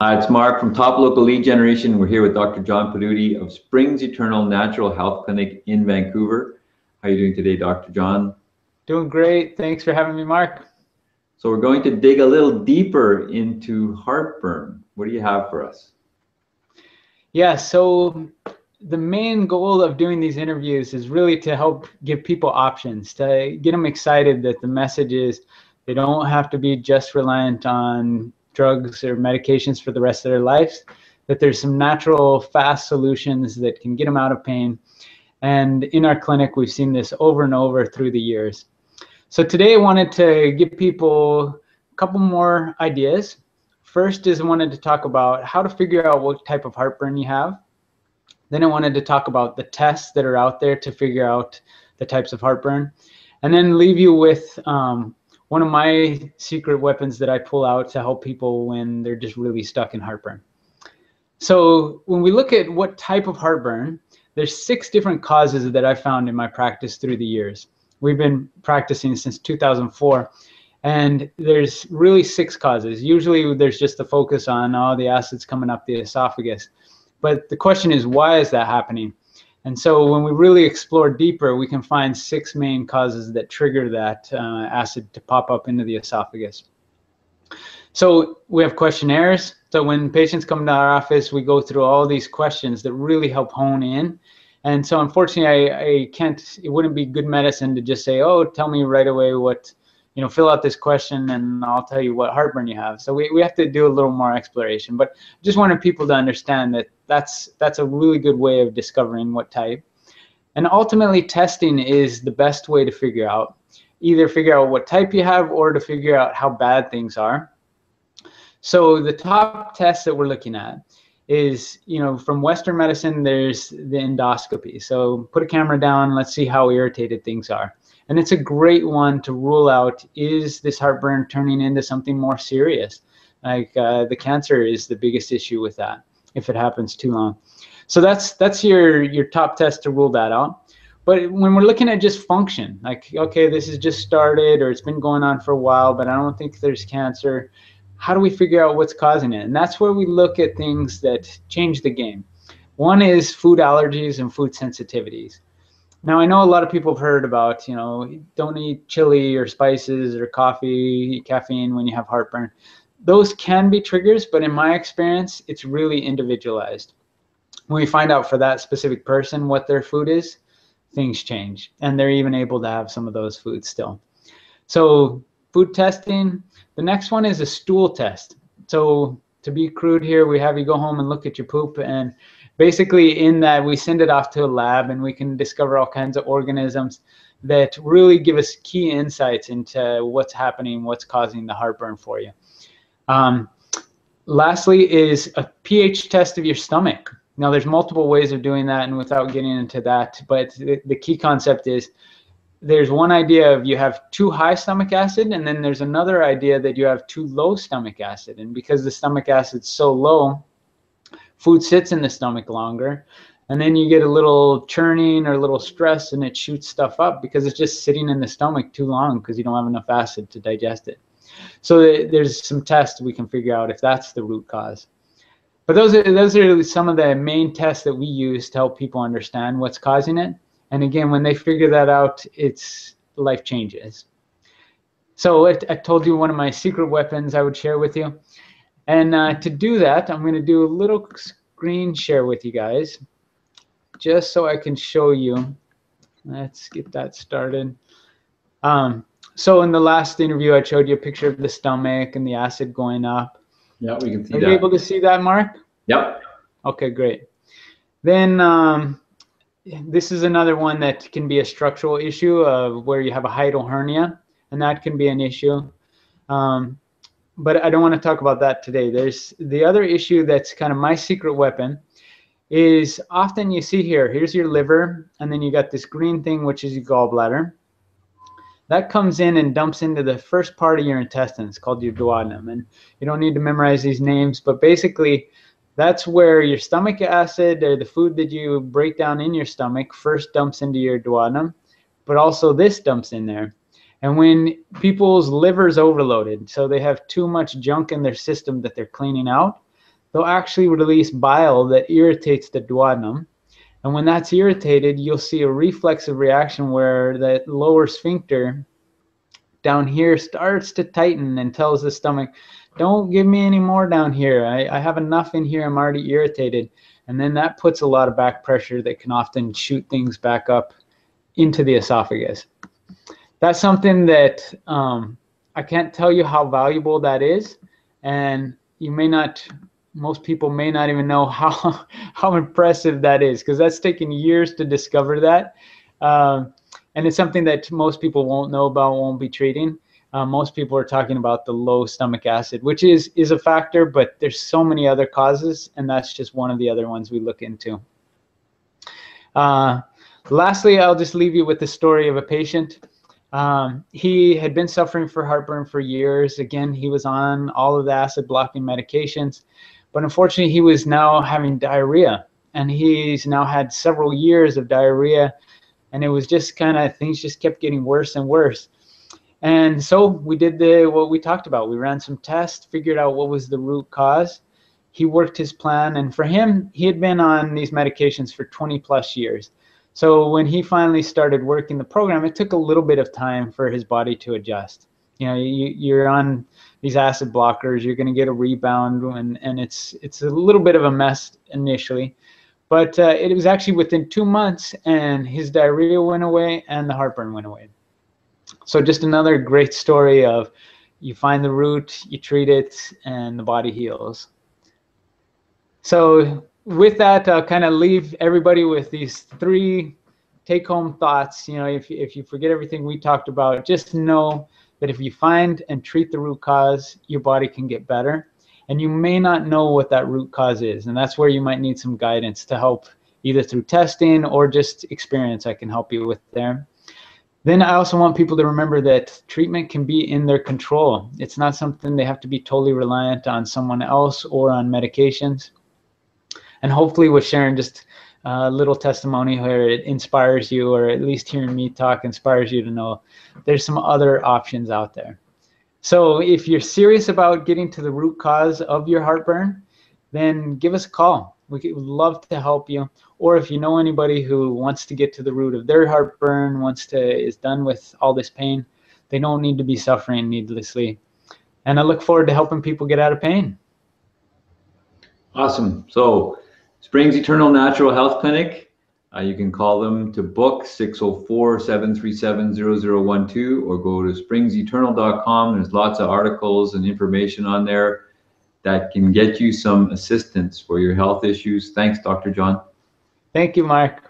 It's Mark from Top Local Lead Generation. We're here with Dr. John Paduti of Springs Eternal Natural Health Clinic in Vancouver. How are you doing today, Dr. John? Doing great. Thanks for having me, Mark. So we're going to dig a little deeper into heartburn. What do you have for us? Yeah, so the main goal of doing these interviews is really to help give people options, to get them excited that the message is they don't have to be just reliant on drugs or medications for the rest of their lives, that there's some natural, fast solutions that can get them out of pain. And in our clinic, we've seen this over and over through the years. So today I wanted to give people a couple more ideas. First is I wanted to talk about how to figure out what type of heartburn you have. Then I wanted to talk about the tests that are out there to figure out the types of heartburn. And then leave you with one of my secret weapons that I pull out to help people when they're just really stuck in heartburn. So when we look at what type of heartburn, there's 6 different causes that I found in my practice through the years. We've been practicing since 2004, and there's really 6 causes. Usually there's just a focus on the acids coming up the esophagus. But the question is, why is that happening? And so when we really explore deeper, we can find 6 main causes that trigger that acid to pop up into the esophagus. So we have questionnaires. So when patients come to our office, we go through all these questions that really help hone in. And so unfortunately, I can't, it wouldn't be good medicine to just say, oh, tell me right away what, fill out this question and I'll tell you what heartburn you have. So we have to do a little more exploration. But I just wanted people to understand that that's a really good way of discovering what type. And ultimately, testing is the best way to figure out, either figure out what type you have or to figure out how bad things are. So the top test that we're looking at is, from Western medicine, there's the endoscopy. So put a camera down, let's see how irritated things are. And it's a great one to rule out, is this heartburn turning into something more serious? Like the cancer is the biggest issue with that, if it happens too long. So that's your top test to rule that out. But when we're looking at just function, like, okay, this has just started or it's been going on for a while, but I don't think there's cancer. How do we figure out what's causing it? And that's where we look at things that change the game. One is food allergies and food sensitivities. Now, I know a lot of people have heard about, don't eat chili or spices or coffee, caffeine when you have heartburn. Those can be triggers, but in my experience, it's really individualized. When we find out for that specific person what their food is, things change. And they're even able to have some of those foods still. So food testing. The next one is a stool test. So to be crude here, we have you go home and look at your poop, and basically in that we send it off to a lab and we can discover all kinds of organisms that really give us key insights into what's happening, what's causing the heartburn for you. Lastly is a pH test of your stomach. Now there's multiple ways of doing that, and without getting into that, but the key concept is there's one idea of you have too high stomach acid, and then there's another idea that you have too low stomach acid. And because the stomach acid's so low, food sits in the stomach longer, and then you get a little churning or a little stress and it shoots stuff up because it's just sitting in the stomach too long because you don't have enough acid to digest it. So there's some tests we can figure out if that's the root cause. But those are some of the main tests that we use to help people understand what's causing it. And again, when they figure that out, it's life changes. So I told you one of my secret weapons I would share with you. And to do that, I'm going to do a little screen share with you guys, just so I can show you. Let's get that started. So in the last interview, I showed you a picture of the stomach and the acid going up. Yeah, we can see that. Are you able to see that, Mark? Yep. Okay, great. Then this is another one that can be a structural issue of where you have a hiatal hernia, and that can be an issue. But I don't want to talk about that today. There's the other issue that's kind of my secret weapon is often you see here's your liver, and then you got this green thing, which is your gallbladder. That comes in and dumps into the first part of your intestines called your duodenum. And you don't need to memorize these names, but basically that's where your stomach acid or the food that you break down in your stomach first dumps into your duodenum, but also this dumps in there. And when people's liver's overloaded, so they have too much junk in their system that they're cleaning out, they'll actually release bile that irritates the duodenum. And when that's irritated, you'll see a reflexive reaction where that lower sphincter down here starts to tighten and tells the stomach, don't give me any more down here. I have enough in here. I'm already irritated. And then that puts a lot of back pressure that can often shoot things back up into the esophagus. That's something that I can't tell you how valuable that is. And you may not, most people may not even know how impressive that is, because that's taken years to discover that. And it's something that most people won't know about, won't be treating. Most people are talking about the low stomach acid, which is a factor, but there's so many other causes, and that's just one of the other ones we look into. Lastly, I'll just leave you with the story of a patient. He had been suffering for heartburn for years. Again, he was on all of the acid blocking medications, but unfortunately he was now having diarrhea, and he's now had several years of diarrhea, and it was just kind of, things just kept getting worse and worse. And so we did what we talked about. We ran some tests, figured out what was the root cause. He worked his plan, and for him, he had been on these medications for 20 plus years. So when he finally started working the program, it took a little bit of time for his body to adjust. You know, you're on these acid blockers, you're going to get a rebound, and it's a little bit of a mess initially. But it was actually within 2 months, and his diarrhea went away and the heartburn went away. So just another great story of you find the root, you treat it, and the body heals. So with that, I'll kind of leave everybody with these 3 take-home thoughts. You know, if you forget everything we talked about, just know that if you find and treat the root cause, your body can get better. And you may not know what that root cause is, and that's where you might need some guidance to help, either through testing or just experience I can help you with there. Then I also want people to remember that treatment can be in their control. It's not something they have to be totally reliant on someone else or on medications. And hopefully with sharing just a little testimony where it inspires you, or at least hearing me talk inspires you to know there's some other options out there. So if you're serious about getting to the root cause of your heartburn, then give us a call. We would love to help you. Or if you know anybody who wants to get to the root of their heartburn, is done with all this pain, they don't need to be suffering needlessly. And I look forward to helping people get out of pain. Awesome. So Springs Eternal Natural Health Clinic, you can call them to book 604-737-0012 or go to springseternal.com. There's lots of articles and information on there that can get you some assistance for your health issues. Thanks, Dr. John. Thank you, Mark.